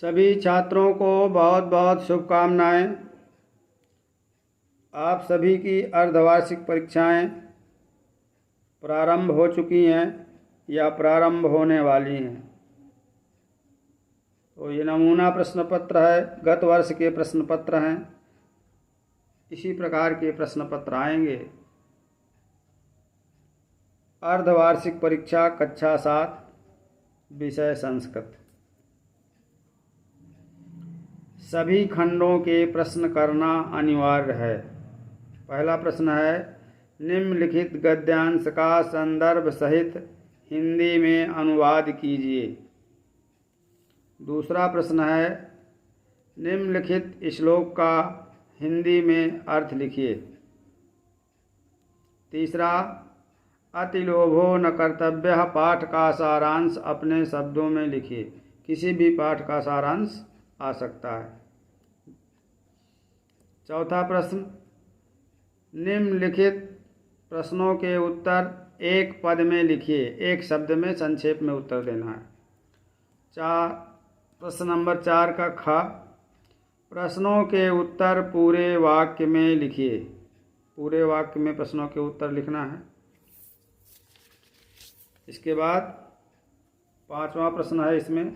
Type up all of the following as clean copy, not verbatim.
सभी छात्रों को बहुत बहुत शुभकामनाएं। आप सभी की अर्धवार्षिक परीक्षाएं प्रारंभ हो चुकी हैं या प्रारंभ होने वाली हैं। तो ये नमूना प्रश्न पत्र है, गत वर्ष के प्रश्न पत्र हैं। इसी प्रकार के प्रश्न पत्र आएंगे। अर्धवार्षिक परीक्षा कक्षा 7 विषय संस्कृत। सभी खंडों के प्रश्न करना अनिवार्य है। पहला प्रश्न है, निम्नलिखित गद्यांश का संदर्भ सहित हिंदी में अनुवाद कीजिए। दूसरा प्रश्न है, निम्नलिखित श्लोक का हिंदी में अर्थ लिखिए। तीसरा, अतिलोभो न कर्तव्यः पाठ का सारांश अपने शब्दों में लिखिए। किसी भी पाठ का सारांश आ सकता है। चौथा प्रश्न, निम्नलिखित प्रश्नों के उत्तर एक पद में लिखिए। एक शब्द में संक्षेप में उत्तर देना है। प्रश्न नंबर 4 का ख, प्रश्नों के उत्तर पूरे वाक्य में लिखिए। पूरे वाक्य में प्रश्नों के उत्तर लिखना है। इसके बाद 5वां प्रश्न है, इसमें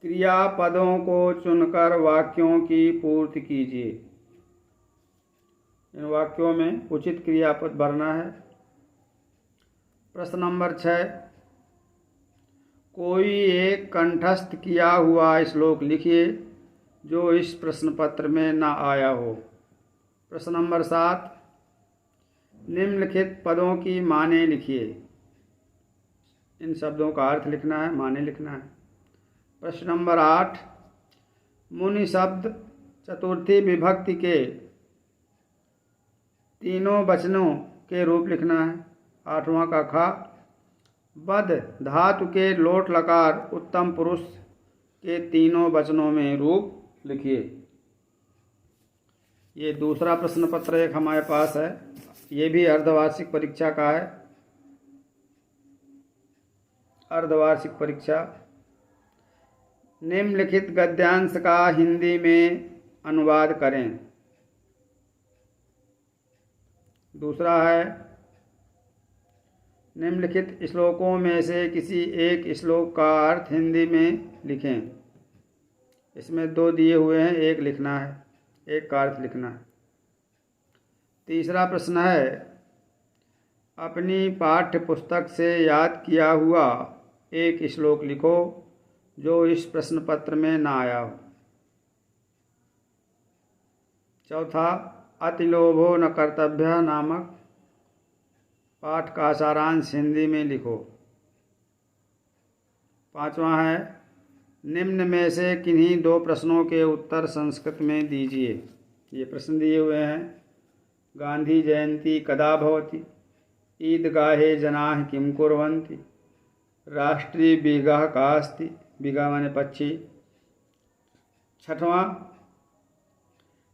क्रियापदों को चुनकर वाक्यों की पूर्ति कीजिए। इन वाक्यों में उचित क्रियापद भरना है। प्रश्न नंबर 6, कोई एक कंठस्थ किया हुआ श्लोक लिखिए जो इस प्रश्न पत्र में न आया हो। प्रश्न नंबर 7, निम्नलिखित पदों की माने लिखिए। इन शब्दों का अर्थ लिखना है, माने लिखना है। प्रश्न नंबर 8, मुनि शब्द चतुर्थी विभक्ति के तीनों वचनों के रूप लिखना है। 8वां का ख, बद धातु के लोट लकार उत्तम पुरुष के तीनों वचनों में रूप लिखिए। ये दूसरा प्रश्न पत्र एक हमारे पास है। ये भी अर्धवार्षिक परीक्षा का है। अर्धवार्षिक परीक्षा, निम्नलिखित गद्यांश का हिंदी में अनुवाद करें। दूसरा है, निम्नलिखित श्लोकों में से किसी एक श्लोक का अर्थ हिंदी में लिखें। इसमें 2 दिए हुए हैं, एक लिखना है, एक का अर्थ लिखना है। तीसरा प्रश्न है, अपनी पाठ्य पुस्तक से याद किया हुआ एक श्लोक लिखो जो इस प्रश्न पत्र में ना आया हो। चौथा, अतिलोभो न कर्तव्यः नामक पाठ का सारांश हिंदी में लिखो। 5वां है, निम्न में से किन्हीं 2 प्रश्नों के उत्तर संस्कृत में दीजिए। ये प्रश्न दिए हुए हैं। गांधी जयंती कदा भवति, ईदगाहे जनाः किं कुर्वन्ति, राष्ट्रीय बीघः का अस्ति, बीघा माने पक्षी। 6वां,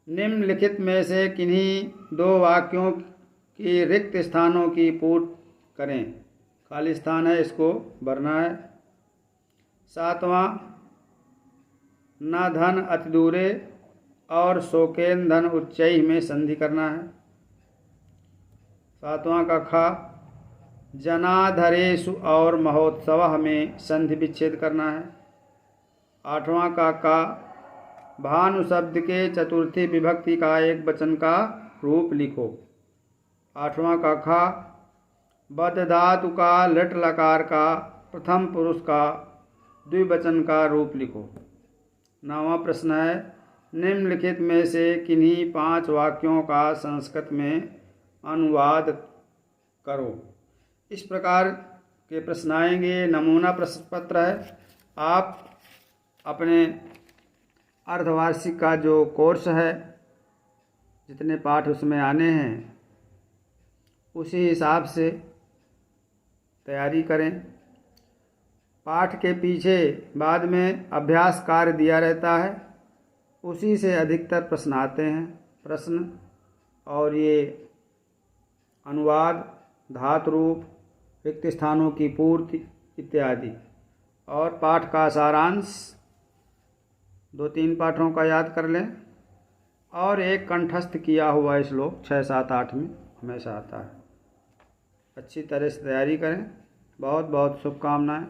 निम्नलिखित में से किन्हीं 2 वाक्यों की रिक्त स्थानों की पूर्ति करें। खाली स्थान है, इसको भरना है। 7वां, न धन अति दूरे और शोकेन धन उच्चैः में संधि करना है। 7वां का ख, जनाधरेषु और महोत्सवः में संधि विच्छेद करना है। 8वां का भानु शब्द के चतुर्थी विभक्ति का एक वचन का रूप लिखो। 8वां का ख, बद धातु का लट लकार का प्रथम पुरुष का द्विवचन का रूप लिखो। 9वां प्रश्न है, निम्नलिखित में से किन्हीं 5 वाक्यों का संस्कृत में अनुवाद करो। इस प्रकार के प्रश्न आएंगे। नमूना प्रश्न पत्र है। आप अपने अर्धवार्षिक का जो कोर्स है, जितने पाठ उसमें आने हैं, उसी हिसाब से तैयारी करें। पाठ के पीछे बाद में अभ्यास कार्य दिया रहता है, उसी से अधिकतर प्रश्न आते हैं। प्रश्न और ये अनुवाद, धातु रूप, रिक्त स्थानों की पूर्ति इत्यादि, और पाठ का सारांश 2-3 पाठों का याद कर लें और एक कंठस्थ किया हुआ श्लोक 6, 7, 8 में हमेशा आता है। अच्छी तरह से तैयारी करें। बहुत बहुत शुभकामनाएं।